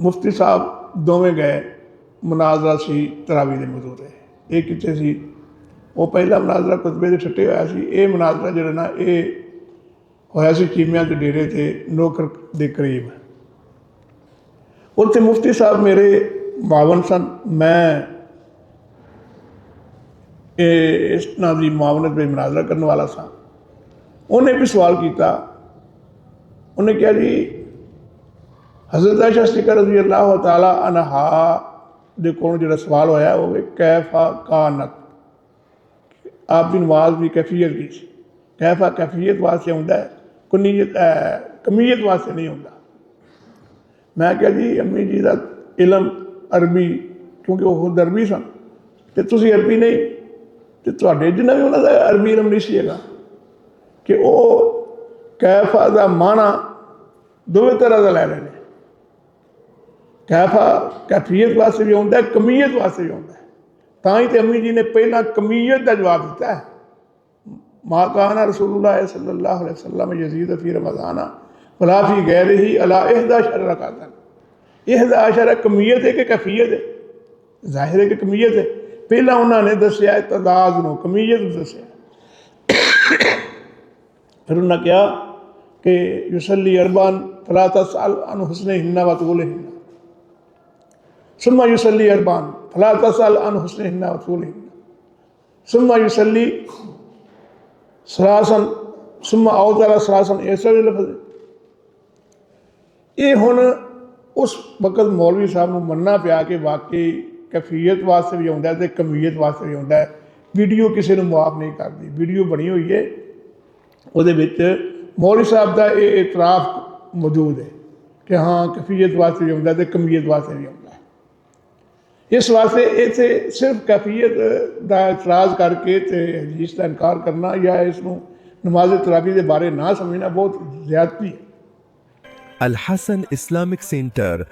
मुफ्ती साहब दोवें गए, मुनाजरा सी तरावी दे मौजूद है। ये कितने सी, वो पहला मुनाजरा कुतबे के छट्टे होया सी। ये मुनाजरा जिहड़ा ना ये होया सी चीमिया के डेरे ते नौकर के करीब। उत्थे मुफ्ती साहब मेरे मावन सन, मैं इस नाम की मावनत में मुनाजरा करने वाला सा। उन्हें भी सवाल किया, उन्हें कहा जी हज़रत आयशा सिद्दीक़ा रज़ी अल्लाह तआला अन्हा दे कोलों जिहड़ा सवाल होया वो कैफा कानत, आप की नमाज की कैफियत की सी। कैफा कैफियत वास्ते आउंदा है, कुनीयत कमीयत वास्ते नहीं आउंदा। मैं क्या जी अम्मी जी का इलम अरबी, क्योंकि वो खुद अरबी सन, तो तुसी अरबी नहीं, तो तुहाडे जिन्ना भी उन्होंने अरबी इलम नहीं सी हैगा कि वो कैफा का माना दोवें तरह का लै रहे हैं। कैफा कैफियत वास्ते भी आउंदा है, कमीयत वास्ते भी आउंदा है। तां ही तो अम्मी जी ने पहला कमीयत का जवाब दिता है। मा काना रसूलुल्लाह सल्लल्लाहु अलैहि वसल्लम यज़ीद फी रमज़ाना वला फी गैरिही अला 11 रकातन। 11 कमीयत है कि कैफियत है? जाहिर है कि कमीयत है। पहला उन्होंने दसिया तदाद नूं, कमीयत दसिया। फिर उन्हें कहा कि युसल्ली अरबान फला तसअल अन हुस्निहिन्ना व तूलिहिन्ना, सुम्मा युसल्ली अरबान फला तसअल अन हुस्निहिन्ना व तूलिहिन्ना, सुम्मा युसल्ली सलासन सुम्मा अवतरा सलासन। ऐसा भी लफ्ज़ है। ये हुण उस वक्त मौलवी साहब को मनना पिया कि वाकई कैफियत वास्ते भी आउंदा है ते कमीयत वास्ते भी आउंदा है। वीडियो किसी को मुआफ नहीं करती, वीडियो बनी हुई है, उहदे विच मौलवी साहब का ये इतराफ मौजूद है कि हाँ कैफियत वास्ते भी आउंदा है ते कमीयत वास्ते भी आउंदा है। इस वास्ते इत्थे सिर्फ कैफियत का इतराज़ करके ते हदीस का इनकार करना या इसनूं नमाज तरावी के बारे ना समझना बहुत ज़्यादती है। अल हसन इस्लामिक सेंटर